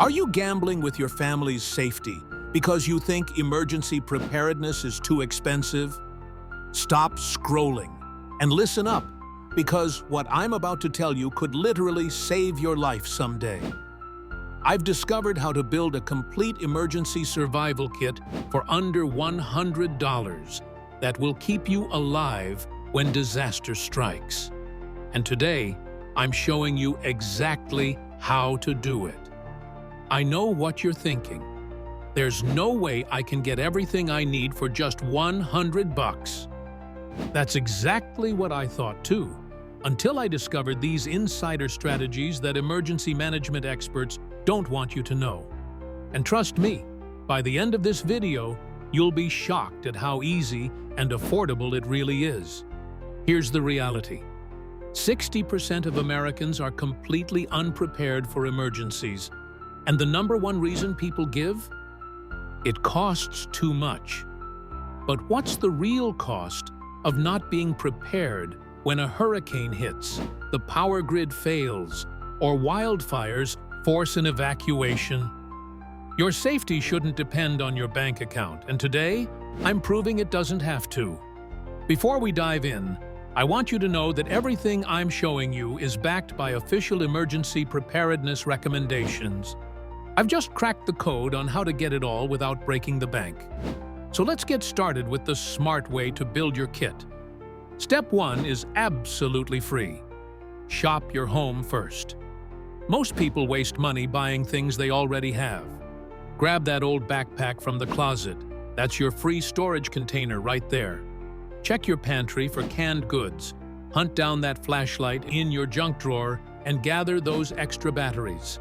Are you gambling with your family's safety because you think emergency preparedness is too expensive? Stop scrolling and listen up, because what I'm about to tell you could literally save your life someday. I've discovered how to build a complete emergency survival kit for under $100 that will keep you alive when disaster strikes. And today, I'm showing you exactly how to do it. I know what you're thinking. There's no way I can get everything I need for just $100. That's exactly what I thought too, until I discovered these insider strategies that emergency management experts don't want you to know. And trust me, by the end of this video, you'll be shocked at how easy and affordable it really is. Here's the reality. 60% of Americans are completely unprepared for emergencies. And the number one reason people give? It costs too much. But what's the real cost of not being prepared when a hurricane hits, the power grid fails, or wildfires force an evacuation? Your safety shouldn't depend on your bank account, and today, I'm proving it doesn't have to. Before we dive in, I want you to know that everything I'm showing you is backed by official emergency preparedness recommendations. I've just cracked the code on how to get it all without breaking the bank. So let's get started with the smart way to build your kit. Step 1 is absolutely free. Shop your home first. Most people waste money buying things they already have. Grab that old backpack from the closet. That's your free storage container right there. Check your pantry for canned goods. Hunt down that flashlight in your junk drawer and gather those extra batteries.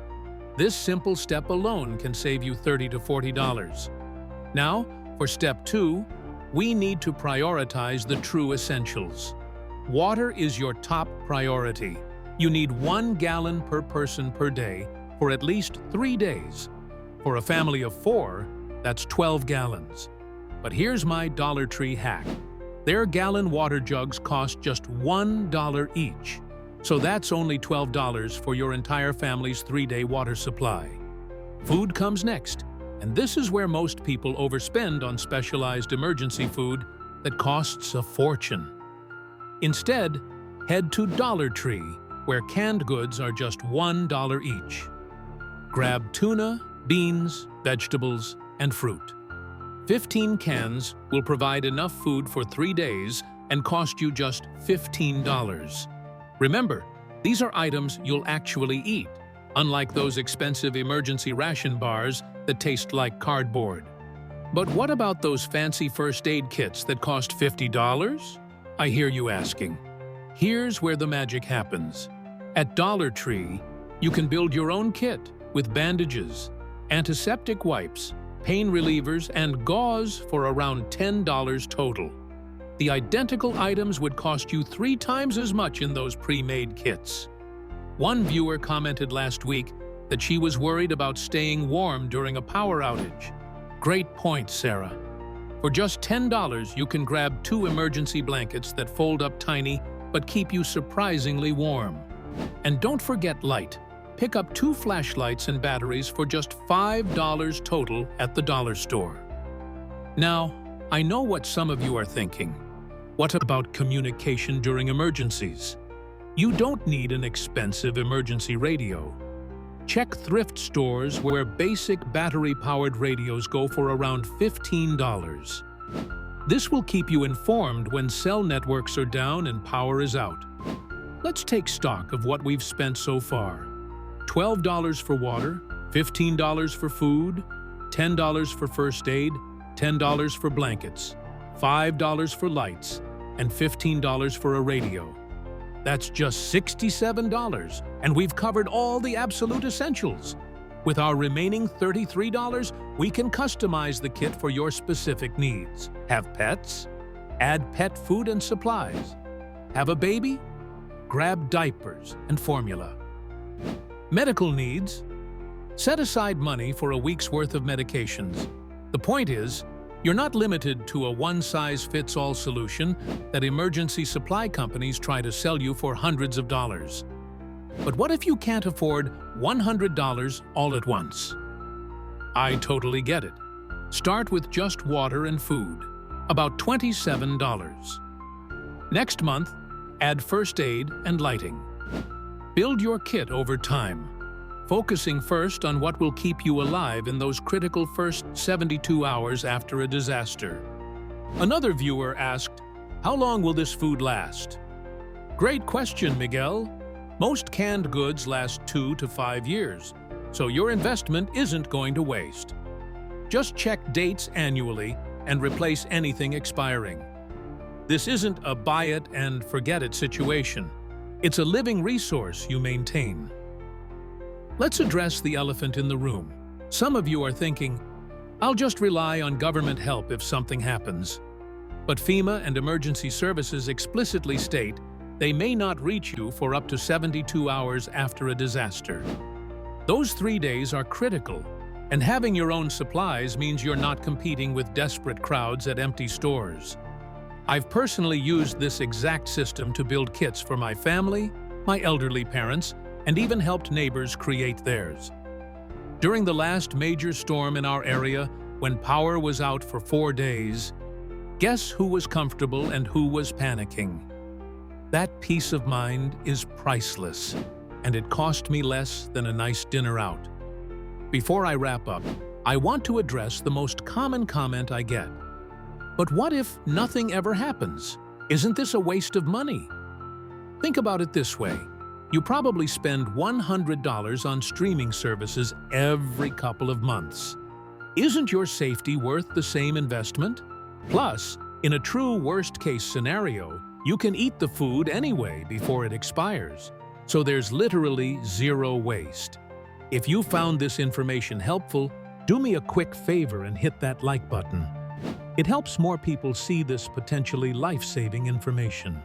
This simple step alone can save you $30 to $40. Now, for step 2, we need to prioritize the true essentials. Water is your top priority. You need 1 gallon per person per day for at least 3 days. For a family of 4, that's 12 gallons. But here's my Dollar Tree hack. Their gallon water jugs cost just $1 each. So that's only $12 for your entire family's 3-day water supply. Food comes next, and this is where most people overspend on specialized emergency food that costs a fortune. Instead, head to Dollar Tree, where canned goods are just $1 each. Grab tuna, beans, vegetables, and fruit. 15 cans will provide enough food for 3 days and cost you just $15. Remember, these are items you'll actually eat, unlike those expensive emergency ration bars that taste like cardboard. But what about those fancy first aid kits that cost $50? I hear you asking. Here's where the magic happens. At Dollar Tree, you can build your own kit with bandages, antiseptic wipes, pain relievers, and gauze for around $10 total. The identical items would cost you 3 times as much in those pre-made kits. One viewer commented last week that she was worried about staying warm during a power outage. Great point, Sarah. For just $10, you can grab 2 emergency blankets that fold up tiny but keep you surprisingly warm. And don't forget light. Pick up 2 flashlights and batteries for just $5 total at the dollar store. Now, I know what some of you are thinking. What about communication during emergencies? You don't need an expensive emergency radio. Check thrift stores where basic battery-powered radios go for around $15. This will keep you informed when cell networks are down and power is out. Let's take stock of what we've spent so far. $12 for water, $15 for food, $10 for first aid, $10 for blankets, $5 for lights, and $15 for a radio. That's just $67, and we've covered all the absolute essentials. With our remaining $33, we can customize the kit for your specific needs. Have pets? Add pet food and supplies. Have a baby? Grab diapers and formula. Medical needs? Set aside money for a week's worth of medications. The point is, you're not limited to a one-size-fits-all solution that emergency supply companies try to sell you for hundreds of dollars. But what if you can't afford $100 all at once? I totally get it. Start with just water and food, about $27. Next month, add first aid and lighting. Build your kit over time, focusing first on what will keep you alive in those critical first 72 hours after a disaster. Another viewer asked, "How long will this food last?" Great question, Miguel. Most canned goods last 2 to 5 years, so your investment isn't going to waste. Just check dates annually and replace anything expiring. This isn't a buy it and forget it situation. It's a living resource you maintain. Let's address the elephant in the room. Some of you are thinking, "I'll just rely on government help if something happens." But FEMA and emergency services explicitly state they may not reach you for up to 72 hours after a disaster. Those 3 days are critical, and having your own supplies means you're not competing with desperate crowds at empty stores. I've personally used this exact system to build kits for my family, my elderly parents, and even helped neighbors create theirs. During the last major storm in our area, when power was out for 4 days, guess who was comfortable and who was panicking? That peace of mind is priceless, and it cost me less than a nice dinner out. Before I wrap up, I want to address the most common comment I get. But what if nothing ever happens? Isn't this a waste of money? Think about it this way. You probably spend $100 on streaming services every couple of months. Isn't your safety worth the same investment? Plus, in a true worst-case scenario, you can eat the food anyway before it expires. So there's literally zero waste. If you found this information helpful, do me a quick favor and hit that like button. It helps more people see this potentially life-saving information.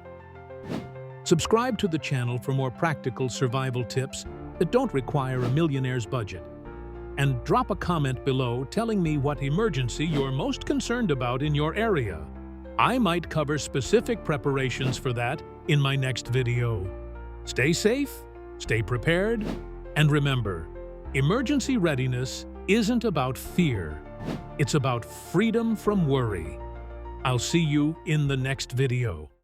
Subscribe to the channel for more practical survival tips that don't require a millionaire's budget. And drop a comment below telling me what emergency you're most concerned about in your area. I might cover specific preparations for that in my next video. Stay safe, stay prepared, and remember, emergency readiness isn't about fear. It's about freedom from worry. I'll see you in the next video.